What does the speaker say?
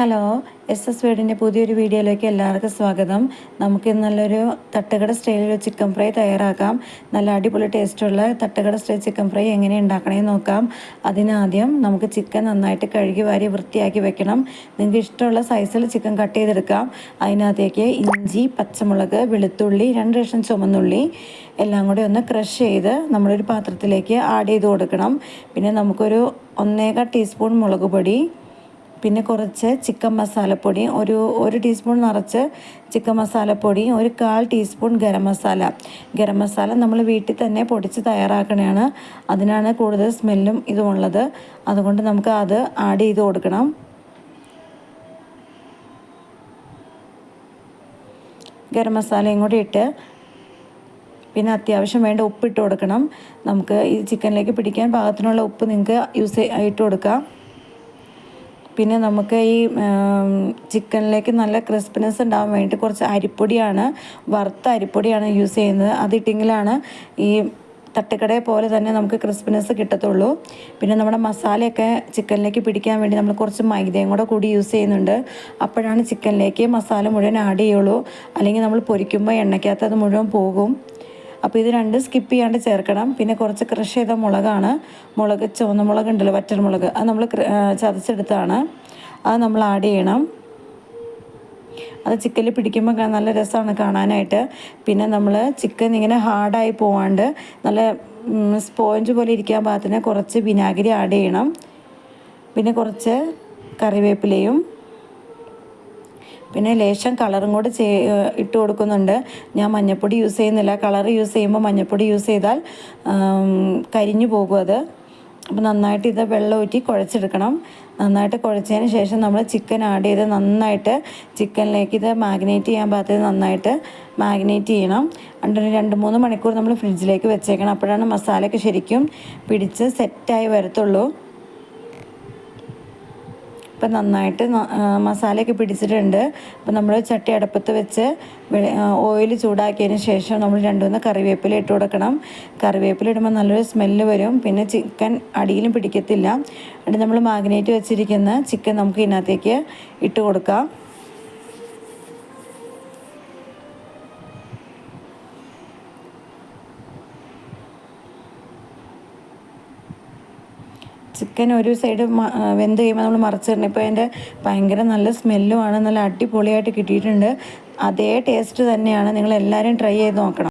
Hello, S വേഡിൻ്റെ പുതിയൊരു വീഡിയോയിലേക്ക് എല്ലാവർക്കും സ്വാഗതം. നമുക്ക് നല്ലൊരു തട്ടുകട സ്റ്റൈലിൽ ചിക്കൻ ഫ്രൈ തയ്യാറാക്കാം. നല്ല അടിപൊളി ടേസ്റ്റുള്ള തട്ടുകട സ്റ്റൈൽ ചിക്കൻ ഫ്രൈ എങ്ങനെ ഉണ്ടാക്കണമെന്ന് നോക്കാം. അതിനാദ്യം നമുക്ക് ചിക്കൻ നന്നായിട്ട് കഴുകി വാരി വൃത്തിയാക്കി വെക്കണം. നിങ്ങൾക്ക് ഇഷ്ടമുള്ള സൈസിൽ ചിക്കൻ കട്ട് ചെയ്തെടുക്കാം. അതിനകത്തേക്ക് ഇഞ്ചി, പച്ചമുളക്, വെളുത്തുള്ളി, 2 കഷ്ണം ചുമന്നുള്ളി എല്ലാം കൂടി ഒന്ന് ക്രഷ് ചെയ്ത് നമ്മളൊരു പാത്രത്തിലേക്ക് ആഡ് ചെയ്ത് കൊടുക്കണം. പിന്നെ നമുക്കൊരു 1.25 ടീസ്പൂൺ മുളക് പൊടി, പിന്നെ കുറച്ച് ചിക്കൻ മസാലപ്പൊടി, ഒരു ടീസ്പൂൺ നിറച്ച് ചിക്കൻ മസാലപ്പൊടി, 1/4 ടീസ്പൂൺ ഗരം മസാല നമ്മൾ വീട്ടിൽ തന്നെ പൊടിച്ച് തയ്യാറാക്കണതാണ്. അതിനാണ് കൂടുതൽ സ്മെല്ലും ഇതുമുള്ളത്. അതുകൊണ്ട് നമുക്ക് അത് ആഡ് ചെയ്ത് കൊടുക്കണം. ഗരം മസാലയും കൂടി ഇട്ട് പിന്നെ അത്യാവശ്യം വേണ്ട ഉപ്പിട്ട് കൊടുക്കണം. നമുക്ക് ഈ ചിക്കനിലേക്ക് പിടിക്കാൻ പാകത്തിനുള്ള ഉപ്പ് നിങ്ങൾക്ക് ഇട്ട് കൊടുക്കാം. പിന്നെ നമുക്ക് ഈ ചിക്കനിലേക്ക് നല്ല ക്രിസ്പിനെസ് ഉണ്ടാകാൻ വേണ്ടി കുറച്ച് അരിപ്പൊടിയാണ്, വറുത്ത അരിപ്പൊടിയാണ് യൂസ് ചെയ്യുന്നത്. അതിട്ടെങ്കിലാണ് ഈ തട്ടുകടയെ പോലെ തന്നെ നമുക്ക് ക്രിസ്പിനെസ് കിട്ടത്തുള്ളൂ. പിന്നെ നമ്മുടെ മസാലയൊക്കെ ചിക്കനിലേക്ക് പിടിക്കാൻ വേണ്ടി നമ്മൾ കുറച്ച് മൈദയും കൂടി യൂസ് ചെയ്യുന്നുണ്ട്. അപ്പോഴാണ് ചിക്കനിലേക്ക് മസാല മുഴുവൻ ആഡ് ചെയ്യുള്ളൂ. അല്ലെങ്കിൽ നമ്മൾ പൊരിക്കുമ്പോൾ എണ്ണയ്ക്കകത്ത് അത് മുഴുവൻ പോകും. അപ്പോൾ ഇത് രണ്ടും സ്കിപ്പ് ചെയ്യാണ്ട് ചേർക്കണം. പിന്നെ കുറച്ച് ക്രഷ് ചെയ്ത ചുവന്ന മുളകുണ്ടല്ലോ, വറ്റൽമുളക്, അത് നമ്മൾ ചതച്ചെടുത്താണ്. അത് നമ്മൾ ആഡ് ചെയ്യണം. അത് ചിക്കനിൽ പിടിക്കുമ്പോൾ നല്ല രസമാണ് കാണാനായിട്ട്. പിന്നെ നമ്മൾ ചിക്കൻ ഇങ്ങനെ ഹാർഡായി പോവാണ്ട് നല്ല സ്പോഞ്ച് പോലെ ഇരിക്കാൻ പാകത്തിന് കുറച്ച് വിനാഗിരി ആഡ് ചെയ്യണം. പിന്നെ കുറച്ച് കറിവേപ്പിലയും, പിന്നെ ലേശം കളറും കൂടി ഇട്ട് കൊടുക്കുന്നുണ്ട്. ഞാൻ മഞ്ഞൾപ്പൊടി യൂസ് ചെയ്യുന്നില്ല. കളർ യൂസ് ചെയ്യുമ്പോൾ മഞ്ഞൾപ്പൊടി യൂസ് ചെയ്താൽ കരിഞ്ഞു പോകും അത്. അപ്പോൾ നന്നായിട്ട് ഇത് വെള്ളം ഊറ്റി കുഴച്ചെടുക്കണം. നന്നായിട്ട് കുഴച്ചതിന് ശേഷം നമ്മൾ ചിക്കൻ ആഡ് ചെയ്ത് നന്നായിട്ട് ചിക്കനിലേക്ക് ഇത് മാഗ്നേറ്റ് ചെയ്യാൻ പാകത്തിന് നന്നായിട്ട് മാഗ്നേറ്റ് ചെയ്യണം. 2-3 മണിക്കൂർ നമ്മൾ ഫ്രിഡ്ജിലേക്ക് വെച്ചേക്കണം. അപ്പോഴാണ് മസാലയൊക്കെ ശരിക്കും പിടിച്ച് സെറ്റായി വരത്തുള്ളൂ. ഇപ്പം നന്നായിട്ട് മസാലയൊക്കെ പിടിച്ചിട്ടുണ്ട്. അപ്പം നമ്മൾ ചട്ടി അടുപ്പത്ത് വെച്ച് ഓയിൽ ചൂടാക്കിയതിന് ശേഷം നമ്മൾ 2-3 കറിവേപ്പില ഇട്ട് കൊടുക്കണം. കറിവേപ്പില ഇടുമ്പോൾ നല്ലൊരു സ്മെല്ല് വരും. പിന്നെ ചിക്കൻ അടിയിലും പിടിക്കത്തില്ല. എന്നിട്ട് നമ്മൾ മാഗ്നേറ്റ് വെച്ചിരിക്കുന്ന ചിക്കൻ നമുക്ക് ഇതിനകത്തേക്ക് ഇട്ട് കൊടുക്കാം. ചിക്കൻ ഒരു സൈഡ് വെന്ത് കഴിയുമ്പോൾ നമ്മൾ മറിച്ചിടണം. ഇപ്പോൾ അതിൻ്റെ ഭയങ്കര നല്ല സ്മെല്ലുമാണ്. നല്ല അടിപൊളിയായിട്ട് കിട്ടിയിട്ടുണ്ട്. അതേ ടേസ്റ്റ് തന്നെയാണ്. നിങ്ങളെല്ലാവരും ട്രൈ ചെയ്ത് നോക്കണം.